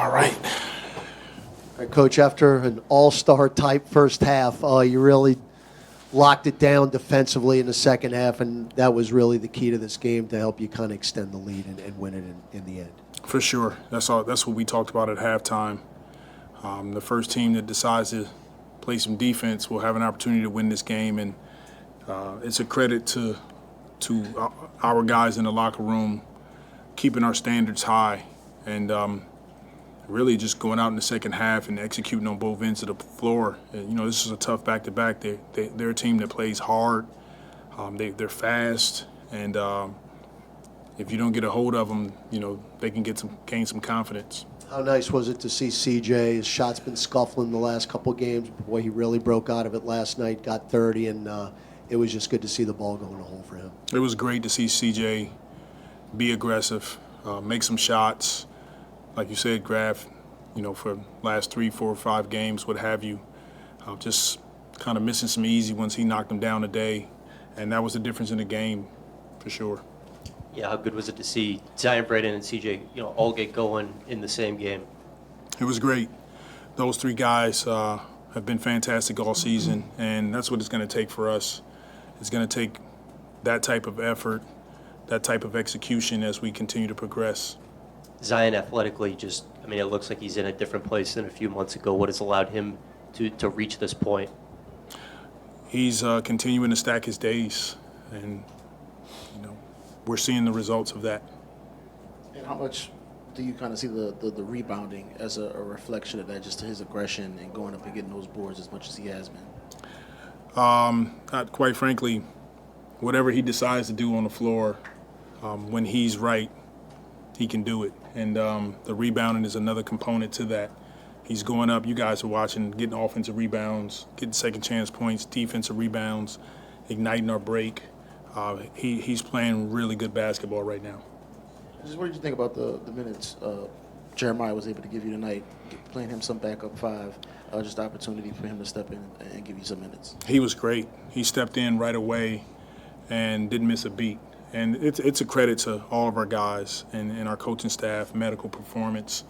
All right. All right, Coach, after an all-star type first half, you really locked it down defensively in the second half, and that was really the key to this game to help you kind of extend the lead and win it in the end. For sure. That's what we talked about at halftime. The first team that decides to play some defense will have an opportunity to win this game, and it's a credit to our guys in the locker room keeping our standards high and really just going out in the second half and executing on both ends of the floor. And, this is a tough back-to-back. They're a team that plays hard. They're fast, and if you don't get a hold of them, they can gain some confidence. How nice was it to see CJ? His shot's been scuffling the last couple games. Boy, he really broke out of it last night, got 30, and it was just good to see the ball go in the hole for him. It was great to see CJ be aggressive, make some shots. Like you said, Graf, for the last 3, 4, 5 games, what have you, just kind of missing some easy ones. He knocked them down today, and that was the difference in the game for sure. Yeah, how good was it to see Zion, Braden, and CJ, all get going in the same game? It was great. Those 3 guys have been fantastic all season, and that's what it's going to take for us. It's going to take that type of effort, that type of execution as we continue to progress. Zion athletically it looks like he's in a different place than a few months ago. What has allowed him to reach this point? He's continuing to stack his days, and, we're seeing the results of that. And how much do you kind of see the rebounding as a reflection of that, just his aggression and going up and getting those boards as much as he has been? Quite frankly, whatever he decides to do on the floor, when he's right, he can do it. And the rebounding is another component to that. He's going up, you guys are watching, getting offensive rebounds, getting second chance points, defensive rebounds, igniting our break. He's playing really good basketball right now. Just what did you think about the minutes Jeremiah was able to give you tonight, playing him some backup 5, just the opportunity for him to step in and give you some minutes? He was great. He stepped in right away and didn't miss a beat. And it's a credit to all of our guys and our coaching staff, medical performance.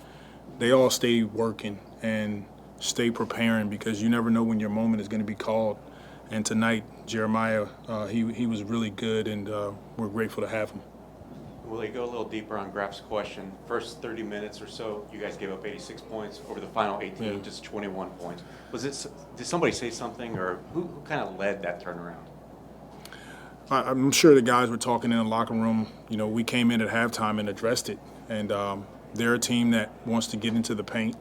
They all stay working and stay preparing because you never know when your moment is going to be called. And tonight, Jeremiah, he was really good, and we're grateful to have him. Willie, go a little deeper on Graf's question. First 30 minutes or so, you guys gave up 86 points. Over the final 18, just 21 points. Did somebody say something, or who kind of led that turnaround? I'm sure the guys were talking in the locker room. We came in at halftime and addressed it. And they're a team that wants to get into the paint.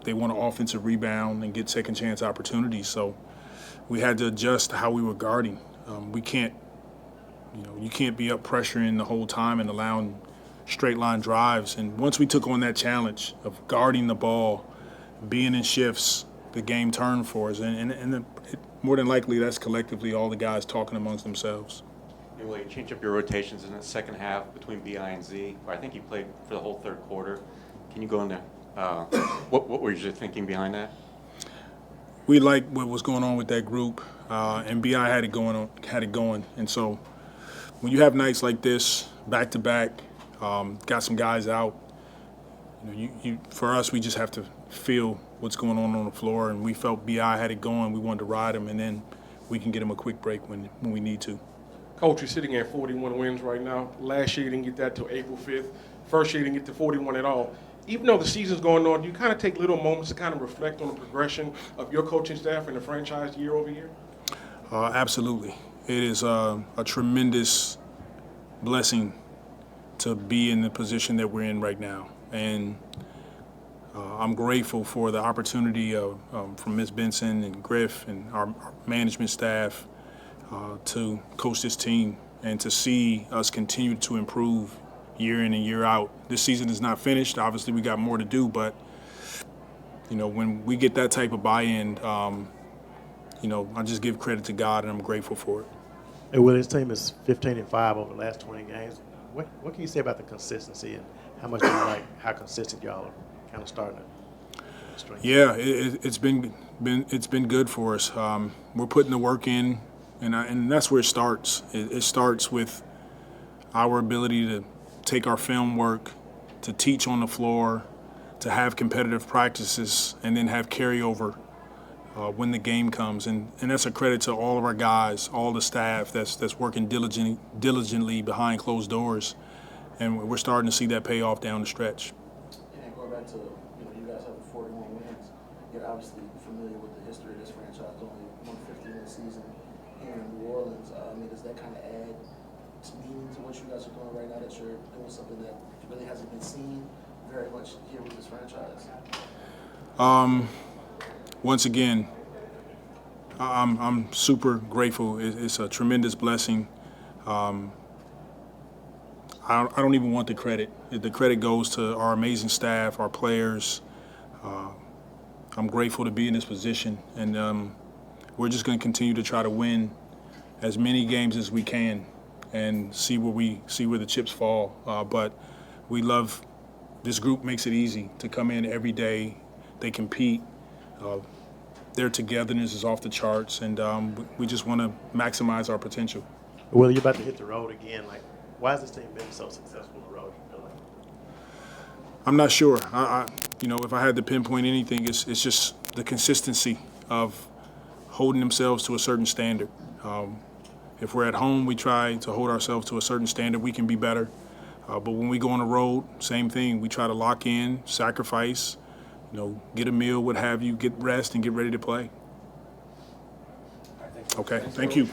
They want an offensive rebound and get second chance opportunities. So we had to adjust how we were guarding. We can't, you can't be up pressuring the whole time and allowing straight line drives. And once we took on that challenge of guarding the ball, being in shifts, the game turned for us. And more than likely, that's collectively all the guys talking amongst themselves. Will you change up your rotations in the second half between BI and Z? I think you played for the whole third quarter. Can you go into what were you thinking behind that? We liked what was going on with that group, and BI had it going. And so when you have nights like this, back to back, got some guys out. For us, we just have to feel what's going on the floor, and we felt BI had it going. We wanted to ride them, and then we can get them a quick break when we need to. Coach, you're sitting at 41 wins right now. Last year you didn't get that till April 5th. First year you didn't get to 41 at all. Even though the season's going on, do you kind of take little moments to kind of reflect on the progression of your coaching staff and the franchise year over year? Absolutely. It is a tremendous blessing to be in the position that we're in right now. And I'm grateful for the opportunity from Ms. Benson and Griff and our management staff to coach this team and to see us continue to improve year in and year out. This season is not finished. Obviously, we got more to do, but when we get that type of buy-in, I just give credit to God, and I'm grateful for it. Hey, Willie, this team is 15-5 over the last 20 games. What can you say about the consistency and how much do you like how consistent y'all are kind of starting to strengthen? Yeah, it's been good for us. We're putting the work in, and that's where it starts. It starts with our ability to take our film work, to teach on the floor, to have competitive practices and then have carryover when the game comes. And that's a credit to all of our guys, all the staff that's working diligently behind closed doors. And we're starting to see that pay off down the stretch. And going back to, you guys have 41 wins. You're obviously familiar with the history of this franchise, only 150-win season here in New Orleans. Does that kind of add meaning to what you guys are doing right now, that you're doing something that really hasn't been seen very much here with this franchise? Once again, I'm super grateful. It's a tremendous blessing. I don't even want the credit. The credit goes to our amazing staff, our players. I'm grateful to be in this position, and we're just going to continue to try to win as many games as we can and see where the chips fall. But we love this group. Makes it easy to come in every day. They compete. Their togetherness is off the charts, and we just want to maximize our potential. Will, you're about to hit the road again. Like, why has this team been so successful on the road, you feel like? I'm not sure. If I had to pinpoint anything, it's just the consistency of holding themselves to a certain standard. If we're at home, we try to hold ourselves to a certain standard. We can be better. But when we go on the road, same thing. We try to lock in, sacrifice, get a meal, what have you, get rest, and get ready to play. Okay, thank you.